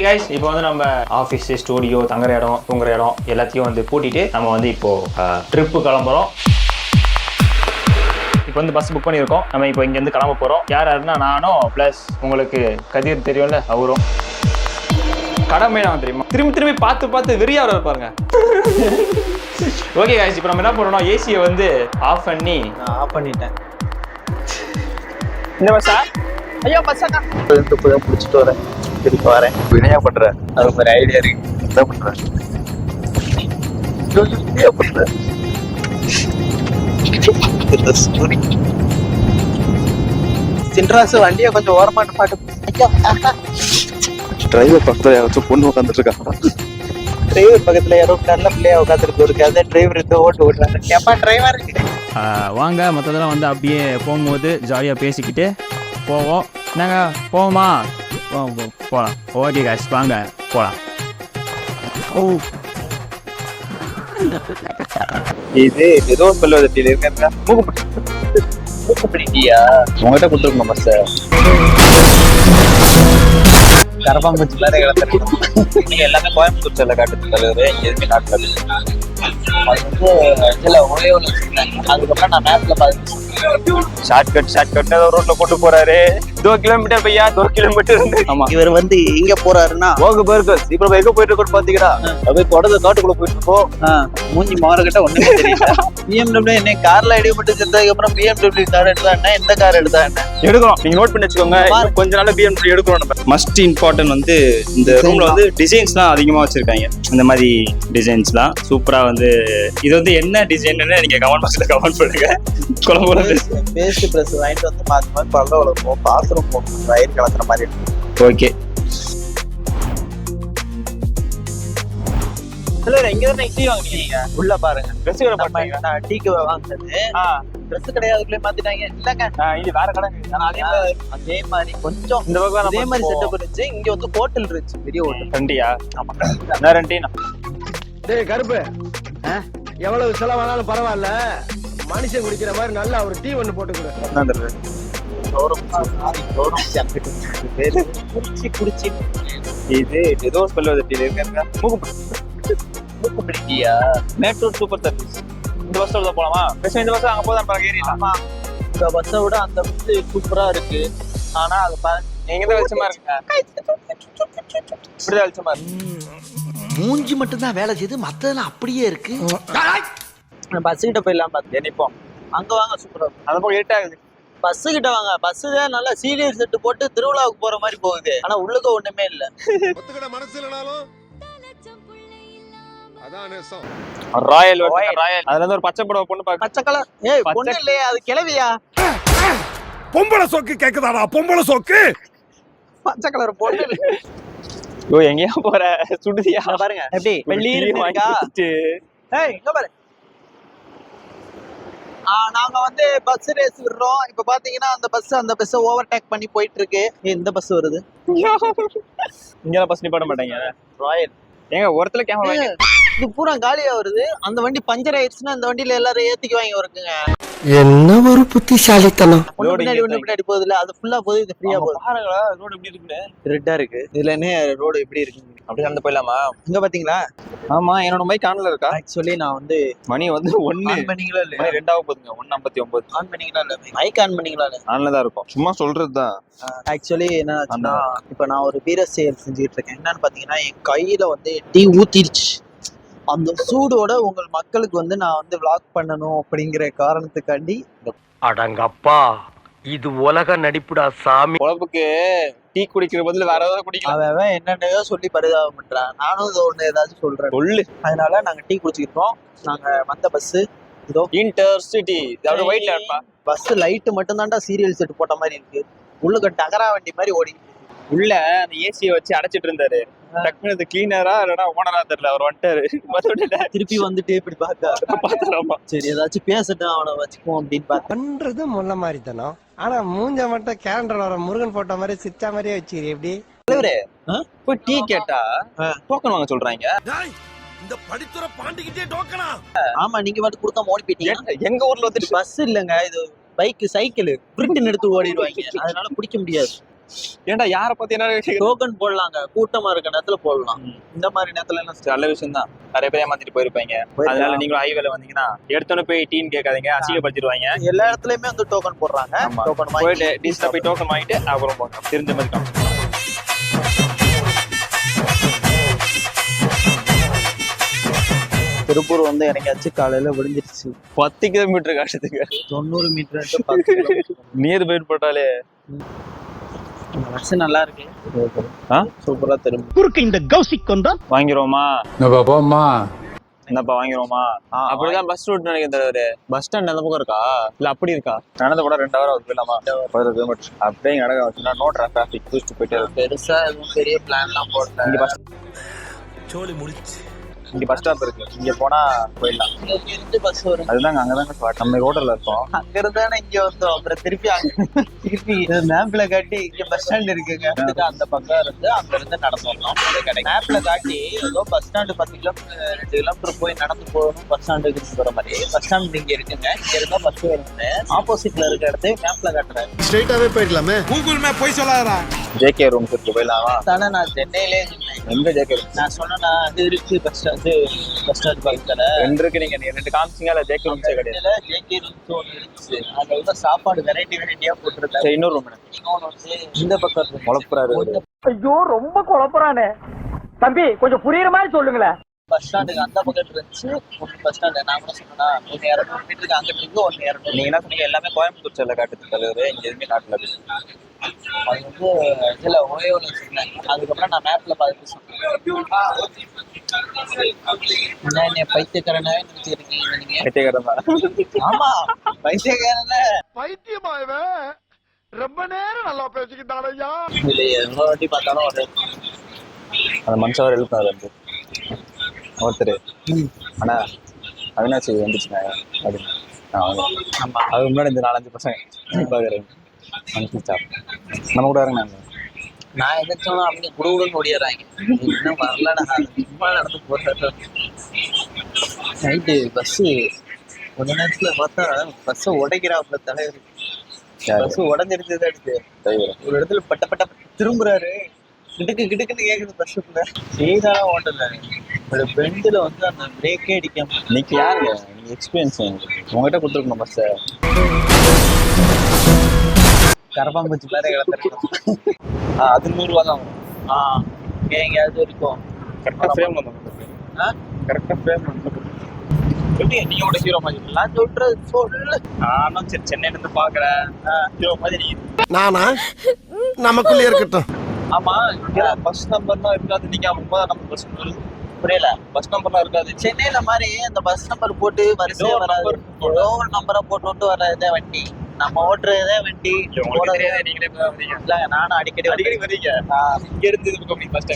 Okay guys, இப்போ வந்து நம்ம ஆஃபீஸ், ஸ்டூடியோ, தங்குற இடம், தூங்குற இடம் எல்லாத்தையும் வந்து பூட்டிட்டு நம்ம வந்து இப்போ ட்ரிப்பு கிளம்புறோம். இப்போ வந்து பஸ் புக் பண்ணியிருக்கோம். நம்ம இப்போ இங்கேருந்து கிளம்ப போகிறோம். யாருன்னா நானும் ப்ளஸ் உங்களுக்கு கதிர் தெரியும்ல, அவரும். கடமை நான் தெரியுமா, திரும்பி திரும்பி பார்த்து வெறியார இருப்பாருங்க. ஓகே கைஸ், இப்போ நம்ம என்ன பண்ணுறோம், ஏசியை வந்து ஆஃப் பண்ணிட்டேன். இந்த பஸ்ஸா? ஐயோ பஸ்ஸா பிடிச்சிட்டு வரேன், திருப்பி வரேன். வினையா பண்றேன், அது ஒரு ஐடியா இருக்கு. என்ன பண்றேன் சின்ராசு வண்டியை கொஞ்சம் ஓரமாட்டு பாட்டு. டிரைவர் பக்கத்துல யாராச்சும் பொண்ணு உட்காந்துட்டு இருக்காங்க. டிரைவர் பக்கத்துல யாரோ நல்ல பிள்ளையா உட்காந்துருக்கு. ஒரு கதை டிரைவர் இருந்து ஓட்டு ஓட்டுறாங்க. எப்பா டிரைவர் வாங்க, மற்றதெல்லாம் வந்து அப்படியே போகும்போது ஜாலியாக பேசிக்கிட்டு போவோம். நாங்கள் போவோமா? போகலாம். ஓகே காய்ஸ், வாங்க போகலாம். இது ஏதோ சொல்லுவதட்டியில் இருக்க மூக்குப்பிடிட்டியா உங்ககிட்ட கொடுத்துருக்கணும் பஸ். கரப்பாம்பூச்சி எல்லாமே கோயம்புத்தூர் செல்ல காட்டுது தலைவர். இங்க எதுவுமே காட்டுறது இதுல ஒரே ஒன்று. அதுக்கப்புறம் நான் மேப்ல பார்த்து ஷார்ட்கட் ரோட்ல போட்டு போறாரு. 2 கிலோமீட்டர் பையா, 2 கிலோமீட்டர். ஆமா, இவர் வந்து எங்க போறாருன்னா ஓக பர்கர்ஸ். இப்ப எங்க போயிட்டு இருக்கோம் பாத்தீங்களா? அப்படியே தொடர்ந்து காட்டுக்குள்ள போயிட்டு இருக்கோம். மூஞ்சி மாறக்கிட்ட ஒண்ணுமே தெரியல. BMW என்ன கார்ல இடிபட்டு செத்ததுக்கு அப்புறம் BMW கார் எடுத்தா என்ன, எந்த கார் எடுத்தா என்ன எடுக்கிறோம். நீங்க நோட் பண்ணி வச்சுக்கோங்க. கொஞ்ச நாள் BMW எடுக்கிறோம். நம்ம மஸ்ட் இம்பார்ட்டன்ட் வந்து இந்த ரூம்ல வந்து டிசைன்ஸ்லாம் அதிகமா வச்சிருக்காங்க. இந்த மாதிரி டிசைன்ஸ்லாம் சூப்பரா வந்து. இது வந்து என்ன டிசைன்னு நீங்க கமெண்ட் பாக்ஸ்ல கமெண்ட் பண்ணுங்க. குழம்பு பேஸ்ட் பிரஷ் வாங்கிட்டு வந்து மாத்தி பல்ல வளர்ப்போம், பாத்ரூம் போகும், வயிறு கலக்கிற மாதிரி இருக்கும். ஓகே, இங்க தானே டீ வாங்குனீங்க. உள்ள பாருங்க, ட்ரெஸ் கடை பாருங்க. நான் டீக்கு வாங்குனது ட்ரெஸ் கிடையாதுக்குள்ளே மாத்திட்டாங்க. இல்லங்க, இது வேற கடை. அதே மாதிரி கொஞ்சம் இந்த பக்கம் அதே மாதிரி செட்டப் இருந்துச்சு. இங்க வந்து ஹோட்டல் இருந்துச்சு, பெரிய ஹோட்டல். ரெண்டியா? ஆமா, நான் ரெண்டினா. டேய் கருப்பு, எவ்வளவு செலவானாலும் பரவாயில்ல, மனுஷன் குடிக்கிற மாதிரி நல்லா ஒரு டீ ஒண்ணு போட்டு கொடு. இது ஏதோ சொல்லுவது மூக்குப்பிடிட்டியா? Mettur super service. இந்த பஸ்ல போலாமா? இந்த பஸ் அங்க போதான் ஏறிடலாமா? இந்த பஸ்ஸை விட அந்த பஸ் சூப்பரா இருக்கு. ஆனா அது எங்கதான் வெளிச்சமா இருக்குங்க. இப்படிதான் வெளிச்சமா இருக்கு. மூஞ்சி மட்டும் தான் வேலை செய்யுது, மத்ததெல்லாம் அப்படியே இருக்கு. பஸ் கிட்ட போயிடலாம் பார்த்து நினைப்போம். அங்க வாங்க, சூப்பரா இருக்கும். அந்த போக இருட்டாகுது. பஸ் கிட்ட வாங்க. பஸ் தான் நல்லா சீரியல் செட்டு போட்டு திருவிழாவுக்கு போற மாதிரி போகுது. ஆனா உள்ளுக்க ஒண்ணுமே இல்ல. ஒத்துக்கிட மனசு இல்லனாலும் அதான் நேசம். Royal Royal. அதுல இருந்து ஒரு பச்சை புடவை பொண்ணு பாக்க. பச்சை கலர். ஏய் பொண்ணு இல்லையா, அது கிளவியா? பொம்பளை சோக்கு கேக்குதாடா, பொம்பளை சோக்கு. பச்சை கலர் பொண்ணு. யோ எங்கயா போற? சுடுதியா பாருங்க. எப்படி வெள்ளி இருக்கா? ஏய் இங்க பாரு. நாங்க வந்து பஸ் ரேஸ் விடுறோம். இப்ப பாத்தீங்கன்னா அந்த பஸ் ஓவர்டேக் பண்ணி போயிட்டு இருக்கு. இந்த பஸ் வருது. இங்க பஸ் நிப்பாட்ட மாட்டாங்க. ராயல் ஏங்க ஒருத்தல கேமரா இது பூரா காலியா வருது. அந்த வண்டி பஞ்சர் ஆயிடுச்சுன்னா இந்த வண்டியில எல்லாரும் ஏத்திக்குவாங்க இருக்குங்க. என்ன ஒரு புத்திசாலித்தனம். பின்னாடி போகுது இல்ல, அது ஃபுல்லா போகுது, இது ஃப்ரீயா போகுது. பாருங்களா ரோடு எப்படி இருக்குன்னு. ரெட்டா இருக்கு. இதுல என்ன ரோடு எப்படி இருக்கு அப்படி நடந்து போயிடலாமா? இங்க பாத்தீங்களா? ஆமா, என்னோட மைக் ஆன்ல இருக்கா? ஆக்சுவலி நான் வந்து மணி வந்து 1 ஆன் பண்ணீங்களா இல்ல? மணி 2 ஆக போகுதுங்க. 1:59 ஆன் பண்ணீங்களா இல்ல? மைக் ஆன் பண்ணீங்களா இல்ல? ஆன்ல தான் இருக்கும், சும்மா சொல்றதுதான். ஆக்சுவலி என்ன ஆச்சுன்னா, இப்ப நான் ஒரு பீரஸ் செயல் செஞ்சுட்டு இருக்கேன். என்னன்னு பாத்தீங்கன்னா, என் கையில வந்து டீ ஊத்திருச்சு. அந்த சூடோட உங்கள் மக்களுக்கு வந்து நான் வந்து விளாக் பண்ணணும் அப்படிங்கிற காரணத்துக்காண்டி. அடங்கப்பா, இது உலக நடிப்புடா சாமி. உழப்புக்கு டீ குடிக்கிற பதில் வேற ஏதாவது குடிக்கலாம். அவன் என்னென்னயோ சொல்லி பரிதாபம் பண்றான். நானும் இது ஒண்ணு ஏதாச்சும் சொல்றேன் சொல்லு. அதனால நாங்க டீ குடிச்சிருக்கோம். நாங்க வந்த பஸ் இதோ இன்டர்சிட்டி. ஒயிட்ல பஸ் லைட் மட்டும் தான்டா சீரியல் செட் போட்ட மாதிரி இருக்கு. உள்ளுக்கு டகரா வண்டி மாதிரி ஓடி. உள்ள அந்த ஏசியை வச்சு அடைச்சிட்டு இருந்தாரு. டக்குனு கிளீனரா இல்லைன்னா ஓனரா தெரியல, அவர் வந்துட்டாரு. திருப்பி வந்துட்டு இப்படி பாத்துறாமா. சரி ஏதாச்சும் பேசட்டும், அவனை வச்சுக்குவோம் அப்படின்னு பண்றது முள்ள மாதிரி தானோ. ஆனா மூஞ்ச மட்டும் கேலண்டர் வர முருகன் போட்ட மாதிரி சிரிச்சா மாதிரியே வச்சுக்கிறீ. எப்படி தலைவரே போய் டீ கேட்டா டோக்கன் வாங்க சொல்றாங்க. இந்த படித்துற பாண்டிக்கிட்டே டோக்கனா? ஆமா, நீங்க வந்து கொடுத்தா ஓடி போயிட்டீங்க. எங்க ஊர்ல வந்துட்டு பஸ் இல்லங்க, இது பைக் சைக்கிள் பிரிண்ட் எடுத்து ஓடிடுவாங்க. அதனால பிடிக்க முடியாது. ஏன்டா யாரை பத்தி என்ன டோக்கன் போடலாங்க, கூட்டமா இருக்க நேரத்துல போடலாம். இந்த மாதிரி நேரத்துல என்ன நல்ல விஷயம் தான். நிறைய பேர் ஏமாத்திட்டு போயிருப்பாங்க. அதனால நீங்களும் ஹைவேல வந்தீங்கன்னா எடுத்தோன்னு போய் டீன்னு கேட்காதீங்க, அசிங்கப்படுத்திடுவாங்க. எல்லா இடத்துலயுமே வந்து டோக்கன் போடுறாங்க. டோக்கன் போயிட்டு டீசலா போய் டோக்கன் வாங்கிட்டு அப்புறம் போங்க. தெரிஞ்ச மாதிரி காமிச்சு. திருப்பூர் வந்து எனக்காச்சு காலையில விடிஞ்சிருச்சு. 10 கிலோமீட்டர் காட்டுறதுக்கு 90 மீட்டர் நியர் பைட் போட்டாலே பஸ் நல்லா இருக்கு. சூப்பரா தெரியும். குறுக்கு இந்த கௌசிக் வந்தா வாங்கிடுவோமா? போமா என்னப்பா வாங்கிடுவோமா? அப்படிதான் பஸ் ரூட் நினைக்கிறேன். பஸ் ஸ்டாண்ட் அந்த பக்கம் இருக்கா இல்ல அப்படி இருக்கா? நடந்த கூட 2 ஹவர் போயிடலாமா? 10 கிலோமீட்டர் அப்படியே நடக்க வச்சுனா நோ டிராபிக் தூக்கிட்டு போயிட்டு பெருசா எதுவும் பெரிய பிளான்லாம் போடல. இங்க பஸ் சோலி முடிச்சு. இங்க பஸ் ஸ்டாப் இருக்கு, இங்க போனா போயிடலாம். இங்க இருந்து பஸ் வரும். அதுதாங்க அங்கதாங்க நம்ம ரோட்ல இருக்கோம். அங்க இருந்தானே இங்க வந்தோம். அப்புறம் திருப்பி மேப்ல காட்டி இங்க பஸ் ஸ்டாண்ட் இருக்குங்க. அந்த பக்கம் இருந்து அங்க இருந்து நடந்து வரணும். மேப்ல காட்டி ஏதோ பஸ் ஸ்டாண்டு 10 கிலோமீட்டர் 2 கிலோமீட்டர் போய் நடந்து போகணும் பஸ் ஸ்டாண்டுக்கு போற மாதிரி. பஸ் ஸ்டாண்ட் இங்க இருக்குங்க, இங்க இருந்தா பஸ் வரும்னு ஆப்போசிட்ல இருக்க இடத்தை மேப்ல காட்டுறாரு. ஸ்ட்ரைட்டாவே போயிடலாமே. கூகுள் மேப் போய் சொல்லாதடா. ஜேகே ரூம்ஸ் இருக்கு, போயிடலாமா? தானே நான் சென்னையிலே இருந்தேன். எங்க ஜேகே ரூம்? நான் சொன்னா அது இருக்கு பஸ் ஸ்டாண்ட் பக்கத்துல 2 இருக்கு. நீங்க 2 காமிச்சிங்க. இல்ல ஜேகே ரூம்ஸே கிடையாது. ஜேகே ரூம்ஸ் ஒன்று இருந்துச்சு. அங்க உள்ள சாப்பாடு வெரைட்டியா போட்டுருக்காங்க. சரி, இன்னொரு ரூம் இன்னொன்று வந்து இந்த பக்கம் முளப்புறாரு. ஐயோ ரொம்ப குழப்பறானே தம்பி, கொஞ்சம் புரியுற மாதிரி சொல்லுங்களேன். பஸ் ஸ்டாண்டுக்கு அந்த பக்கத்துல இருந்துச்சு. பஸ் ஸ்டாண்ட் நான் கூட சொன்னா 200 மீட்டருக்கு அங்கிட்டு இருக்கு 200. நீங்க என்ன சொன்னீங்க? எல்லாமே கோயம்புத்தூர் செல்ல காட்டுது தலைவர். இங்க எதுவுமே காட்டல. அது வந்து இதுல ஓயோல சொன்னேன். அதுக்கப்புறம் நான் மேப்ல பார்த்து சொன்னேன். என்ன பைத்தியக்காரனாவே நினைச்சிருக்கீங்க நீங்க? பைத்தியக்காரன் தான். ஆமா பைத்தியக்காரன. பைத்தியமா இவன் ரொம்ப நேரம் நல்லா பேசிக்கிட்டான் ஐயா. இது எவ்வளவு வாட்டி பார்த்தாலும் ஒரு அந்த மனுஷவர் எழுப்பாரு ஒருத்தர். ஆனா அவினாசி வந்துச்சுங்க அப்படின்னு. ஆமா அது முன்னாடி இந்த 4-5 பசங்க பாக்குறேன். நம்ம கூட இறங்கினாங்க. நான் எதாச்சும் அவங்க குடுகுடுன்னு ஓடிடுறாங்க. இன்னும் வரலடா, சும்மா நடந்து போறாரு. நைட்டு பஸ்ஸு கொஞ்ச நேரத்துல பார்த்தா பஸ்ஸை உடைக்கிறாப்புல தலைவர். பஸ் உடஞ்சிருச்சது அடுத்து ஒரு இடத்துல பட்ட பட்ட திரும்புறாரு. கிடுக்குன்னு கேக்குது பஸ்ஸுக்குள்ள. சீதாலாம் ஓட்டுறாரு. ஒரு பெண்டில் வந்து அந்த பிரேக்கே அடிக்காம. இன்னைக்கு யாருங்க நீங்க எக்ஸ்பீரியன்ஸ் உங்ககிட்ட கொடுத்துருக்கணும் பஸ்ஸை. கரப்பாம்பூச்சி வேற கிளம்புறேன். அது 100 ரூபா தான் வரும். எங்கேயாவது இருக்கும். கரெக்டா ஃப்ரேம் வந்து கரெக்டா ஃப்ரேம் வந்து சொல்லி நீங்க கூட ஹீரோ மாதிரி நான் சொல்றது சொல்லு. நானும் சரி சென்னையில இருந்து பாக்குறேன். ஹீரோ மாதிரி நானா நமக்குள்ளே இருக்கட்டும். ஆமா, பஸ் நம்பர்லாம் இருக்காது. நீங்க 30 நம்பர் பஸ் வருது. புரியல. பஸ் நம்பர்லாம் இருக்காது சென்னையில மாதிரி அந்த பஸ் நம்பர் போட்டு வரிசையா வராது. ஏதோ ஒரு நம்பரை போட்டு வர்றதே வண்டி. நம்ம ஓட்டுறதே வண்டி. நானும் அடிக்கடி வரீங்க. இங்க இருந்து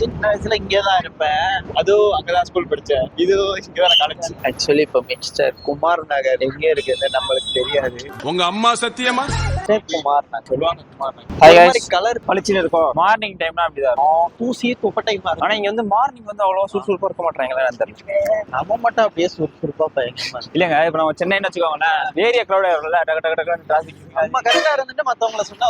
சின்ன வயசுல இங்கேதான் இருப்பேன். அதுவும் அங்கதான் ஸ்கூல் படிச்சேன். இது இங்கதான் காலேஜ். ஆக்சுவலி இப்ப மிஸ்டர் குமார் நகர் எங்க இருக்குன்னு நம்மளுக்கு தெரியாது. உங்க அம்மா சத்தியமா? குமார் நகர் சொல்லுவாங்க. குமார் நகர் கலர் பளிச்சுன்னு இருக்கும். மார்னிங் டைம்னா அப்படிதான் இருக்கும். தூசி குப்பட்டை மாதிரி. ஆனா இங்க வந்து மார்னிங் வந்து அவ்வளவு சுறுசுறுப்பா இருக்க மாட்டாங்களா? நம்ம மட்டும் அப்படியே சுறுசுறுப்பா பயங்கரமா இல்லங்க. இப்ப நம்ம சென்னைன்னு வச்சுக்கோங்களேன், ஏரியா கிரௌட் டிராபிக். நம்ம கரெக்டா இருந்துட்டு மத்தவங்கள சொன்னா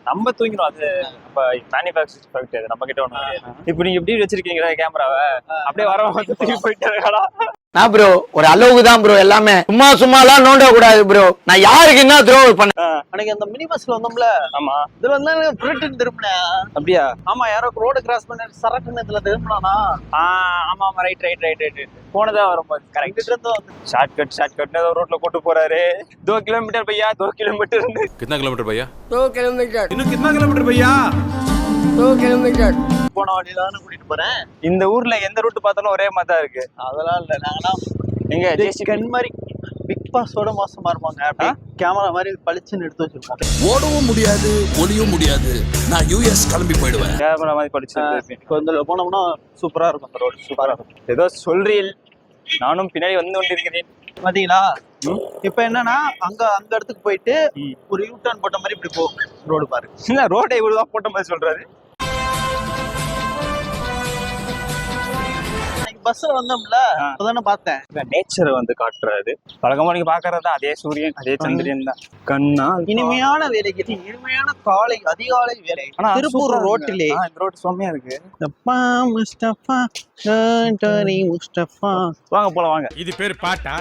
நம்ம தூங்கிடும். அது நம்ம மேனுஃபேக்சர் ப்ராடக்ட். அது நம்ம கிட்ட ஒண்ணு. இப்ப நீங்க எப்படி வச்சிருக்கீங்களா கேமராவை? அப்படியே வரவங்க தூக்கி போயிட்டு இருக்கலாம். நான் ப்ரோ ஒரு அளவுக்கு தான் ப்ரோ. எல்லாமே சும்மாலாம் நோண்ட கூடாது ப்ரோ. நான் யாருக்கு என்ன த்ரோ பண்ண அன்னைக்கு அந்த மினி பஸ்ல வந்தோம்ல. ஆமா, இதுல வந்து புல்லட் திரும்பினேன். அப்படியா? ஆமா, யாரோ ரோடு கிராஸ் பண்ணி சரக்கு இதுல திரும்பினானா? ஆமா ஆமா, ரைட் போனதா வரும்போது கரெக்ட் இருந்து ஷார்ட்கட் ரோட்ல கூட்டு போறாரு. 2 கிலோமீட்டர் பையா, 2 கிலோமீட்டர். कितना किलोमीटर भैया? 2 किलोमीटर. இன்னும் कितना किलोमीटर भैया? 2 किलोमीटर. போன வழியில தானே கூட்டிட்டு போறேன். இந்த ஊர்ல எந்த ரூட் பார்த்தாலும் ஒரே மாதிரி தான் இருக்கு. அதெல்லாம் இல்ல. நாங்களாம் எங்க கன் மாதிரி பிக் பாஸோட மோசமா இருப்பாங்க. அப்படியே கேமரா மாதிரி பளிச்சுன்னு எடுத்து வச்சிருப்போம். ஓடவும் முடியாது, ஒளியும் முடியாது. நான் யூஎஸ் கிளம்பி போயிடுவேன். கேமரா மாதிரி படிச்சு கொஞ்சம் போனோம்னா சூப்பரா இருக்கும். அந்த ரோடு சூப்பரா இருக்கும். ஏதோ சொல்றீல், நானும் பின்னாடி வந்து கொண்டிருக்கிறேன். பாத்தீங்களா? இப்ப என்னன்னா அங்க இடத்துக்கு போயிட்டு ஒரு யூ டர்ன் போட்ட மாதிரி இப்படி போ. ரோடு பாரு. ரோட்டை இவ்வளவுதான் போட்ட மாதிரி சொல்றாரு. பஸ்ல வந்தோம்ல அப்பதானே பார்த்தேன். நேச்சரை வந்து காட்டுறாரு. பழக்கமா நீங்க பாக்குறது அதே சூரியன் அதே சந்திரன் தான். கண்ணா இனிமையான வேலைக்கு இனிமையான காலை அதிகாலை வேலை. திருப்பூர் ரோட்டிலே இந்த ரோட் செம்மையா இருக்கு. முஸ்தபா முஸ்தபா வாங்க போலாம் வாங்க. இது பேரு பாட்டா?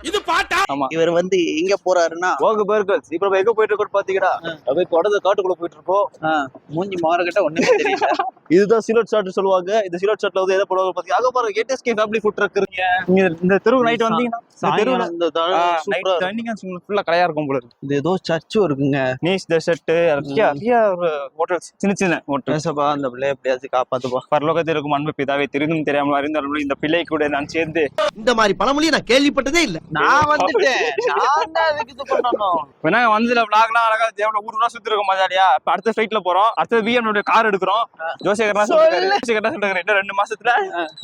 இது பாட்டா? ஆமா, இவர் வந்து எங்க போறாருன்னா ஓக பர்கர்ஸ். இப்ப நம்ம எங்க போயிட்டு இருக்கோம் பாத்தீங்கன்னா அப்படியே தொடர்ந்து காட்டுக்குள்ள போயிட்டு இருக்கோம். மூஞ்சி மாறக்கிட்ட ஒண்ணுமே தெரியல. இதுதான் சிலோட் ஷாட் சொல்லுவாங்க. இந்த சிலோட் ஷாட்ல வந்து எதை போடுவாங்க பாத்தீங்க. அங்க பாருங்க ஏடிஎஸ்கே ஃபேமிலி ஃபுட் ட்ரக் இருக்குங்க. நீங்க இந்த தெரு நைட் வந்தீங்கன்னா நைட் டைனிங் ஃபுல்லா கடையா இருக்கும் போல இருக்கு. இது ஏதோ சர்ச்சும் இருக்குங்க. நீஸ் டெசர்ட் நிறைய ஹோட்டல்ஸ், சின்ன சின்ன ஹோட்டல்ஸ். அந்த பிள்ளை எப்படியாச்சும் காப்பாத்துப்பா. பரலோகத்தில் இருக்கும் அன்பு பிதாவை தெரிந்தும் தெரியாமல் அறிந்தாலும் இந்த பிள்ளை கூட நான் சேர்ந்து இந்த மாதிரி பழமொழி நான் கேள்விப்பட்டதே இல்ல. நான் வந்துட்டேன். நான் தான் அதுக்கு இது பண்ணணும். வேணா வந்ததுல vlogலாம் அழகா தேவன ஊர் ஊரா சுத்தி இருக்கோம் மஜாலியா. இப்ப அடுத்த ஃளைட்ல போறோம். அடுத்து BMW கார் எடுக்கிறோம். ஜோசேகரனா சொல்றாரு இன்னும் 2 மாசத்துல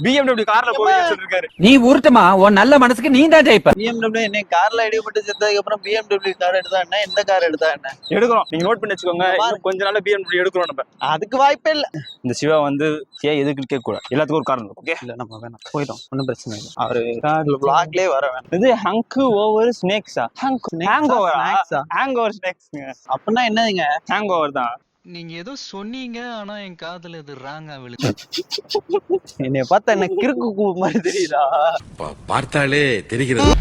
BMW கார்ல போவீங்கன்னு சொல்லிருக்காரு. நீ உருட்டுமா உன் நல்ல மனசுக்கு நீ தான் ஜெயிப்ப. BMW என்ன கார்ல இடிபட்டு செத்ததுக்கு அப்புறம் BMW கார் எடுத்தா என்ன, எந்த கார் எடுத்தா என்ன எடுக்கிறோம். நீங்க நோட் பண்ணி வச்சுக்கோங்க. இன்னும் கொஞ்ச நாள்ல BMW எடுக்கிறோம் நம்ம. அதுக்கு வாய்ப்பே இல்ல. இந்த சிவா வந்து எதுக்கு கேட்க கூடாது. எல்லாத்துக்கும் ஒரு காரணம் ஓகே. இல்ல நம்ம வேணாம் போயிடும், ஒன்னும் பிரச்சனை இல்லை. அவரு vlogலயே வர வேணாம். இது ஹங்கு ஓவர் ஸ்னேக்ஸா? Hang over snacks. அப்படின்னா என்னதுங்க? ஹேங் ஓவர் தான். நீங்க ஏதோ சொன்னீங்க, ஆனா என் காதுல இது ராங்கா விழுது. என்னைய பார்த்தா என்ன கிறுக்கு கூ மாதிரி தெரியுதா? பார்த்தாலே தெரிகிறது.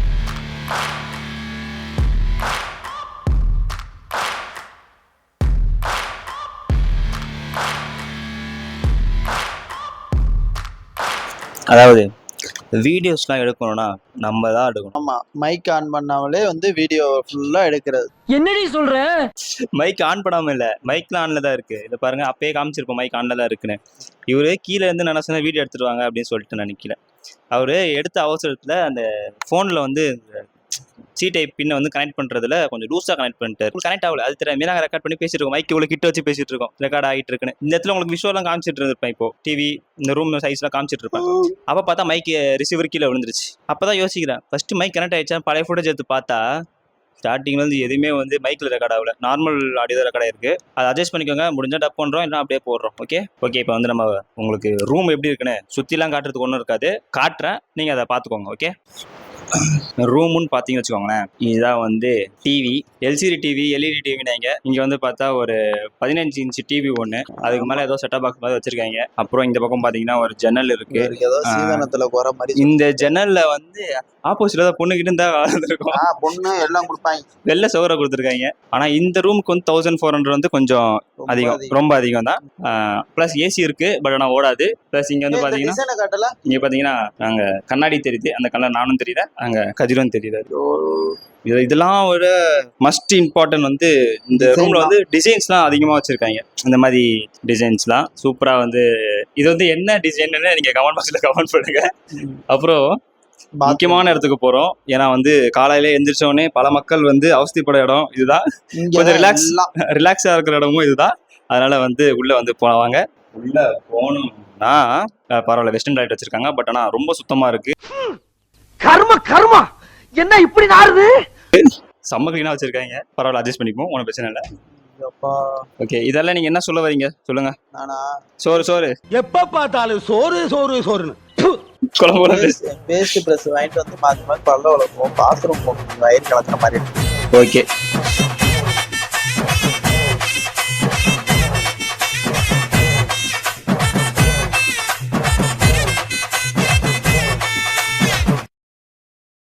அதாவது வீடியோஸ்லாம் எடுக்கணும்னா நம்ம தான் எடுக்கணும். ஆமா, மைக் ஆன் பண்ணாமலே வந்து வீடியோ ஃபுல்லா எடுக்கிறது. என்னடி சொல்ற? மைக் ஆன் பண்ணாம இல்ல, மைக்ல ஆன்ல தான் இருக்கு. இதை பாருங்க, அப்பயே காமிச்சிருப்போம் மைக் ஆன்ல தான் இருக்குன்னு. இவரு கீழே இருந்து நினைச்சா வீடியோ எடுத்துட்டு வாங்க அப்படின்னு சொல்லிட்டு நினைக்கல. அவரு எடுத்த அவசரத்துல அந்த போன்ல வந்து சி டைப் பின்ன வந்து கனெக்ட் பண்றதுல கொஞ்சம் லூஸா கனெக்ட் பண்ணிட்டாரு. கனெக்ட் ஆகல. அது தெரியாம நாங்க ரெக்கார்ட் பண்ணி பேசிட்டு இருக்கோம். மைக் இவ்வளவு கிட்ட வச்சு பேசிட்டு இருக்கோம். ரெக்கார்ட் ஆகிட்டு இருக்குன்னு இந்த இடத்துல உங்களுக்கு விஷுவலாம் காமிச்சிட்டு இருந்திருப்பேன். இப்போ டிவி இந்த ரூம் சைஸ்லாம் காமிச்சிட்டு இருப்பேன். அப்ப பார்த்தா மைக் ரிசீவர் கீழே விழுந்துருச்சு. அப்பதான் யோசிக்கிறேன், ஃபர்ஸ்ட் மைக் கனெக்ட் ஆயிடுச்சா. பழைய ஃபுட்டேஜ் எடுத்து பார்த்தா ஸ்டார்டிங்ல வந்து எதுவுமே வந்து மைக்ல ரெக்கார்ட் ஆகல, நார்மல் ஆடியோ தான் ரெக்கார்ட் ஆயிருக்கு. அதை அட்ஜஸ்ட் பண்ணிக்கோங்க. முடிஞ்சா டப் பண்றோம், இல்லை அப்படியே போடுறோம். Okay okay. இப்போ வந்து நம்ம உங்களுக்கு ரூம் எப்படி இருக்குன்னு சுத்திலாம் காட்டுறதுக்கு ஒன்றும் இருக்காது, காட்டுறேன், நீங்க அதை பார்த்துக்கோங்க. ஓகே, ரூமுன்னு பார்த்தீங்கன்னு வச்சுக்கோங்களேன். இதுதான் வந்து TV, LCD TV, LED TV. இங்க வந்து பார்த்தா ஒரு 15 இன்ச் டிவி ஒன்று, அதுக்கு மேலே ஏதோ செட்டப் பாக்ஸ் மாதிரி வச்சிருக்காங்க. அப்புறம் இந்த பக்கம் பார்த்தீங்கன்னா ஒரு ஜன்னல் இருக்கு. ஏதோ சீதனத்துல போற மாதிரி. இந்த ஜன்னல்ல வந்து ஆப்போசிட்ல தான் பொண்ணுகிட்ட இருந்தா வளர்ந்துருக்கும். பொண்ணு எல்லாம் கொடுப்பாங்க, வெள்ளை சவரை கொடுத்துருக்காங்க. ஆனா இந்த ரூமுக்கு வந்து 1400 வந்து கொஞ்சம் அதிகம், ரொம்ப அதிகம் தான். பிளஸ் ஏசி இருக்கு, பட் ஆனா ஓடாது. பிளஸ் இங்க வந்து பாத்தீங்கன்னா இங்க பாத்தீங்கன்னா நாங்க கண்ணாடி தெரியுது, அந்த கண்ணாடி நானும் தெரியுது, அங்க கதிரும் தெரியுது. இதெல்லாம் ஒரு மஸ்ட் இம்பார்ட்டன்ட். வந்து இந்த ரூம்ல வந்து டிசைன்ஸ்லாம் அதிகமா வச்சிருக்காங்க. இந்த மாதிரி டிசைன்ஸ்லாம் சூப்பரா வந்து இது வந்து என்ன டிசைன்னு நீங்க கமெண்ட் பாக்ஸ்ல கமெண்ட் பண்ணுங்க. அப்புறம் முக்கியமான இடத்துக்கு போறோம். ஏன்னா வந்து காலையில எந்திரிச்ச உடனே பல மக்கள் வந்து அவஸ்தைப்பட இடம் இதுதான். கொஞ்சம் ரிலாக்ஸா இருக்கிற இடமும் இதுதான். அதனால வந்து உள்ள வந்து போவாங்க. உள்ள போனோம்னா பரவாயில்ல, வெஸ்டர்ன் டாய்லெட் வச்சிருக்காங்க. பட் ஆனா ரொம்ப சுத்தமா இருக்கு. கர்மா என்ன இப்படி நாறுது? செம்ம கிளீனா வச்சிருக்காங்க. பரவாயில்ல, அட்ஜஸ்ட் பண்ணிப்போம், ஒன்றும் பிரச்சனை இல்லை. ஓகே, இதெல்லாம் நீங்க என்ன சொல்ல வரீங்க சொல்லுங்க. சோறு எப்ப பார்த்தாலும் சோறு சோறு சோறுன்னு குழம்பு பேஸ்ட் பிரஷ் வாங்கிட்டு வந்து மாத்தி மாத்தி பல்ல வளர்ப்போம், பாத்ரூம் போகும், வயிறு கலக்கிற மாதிரி. ஓகே.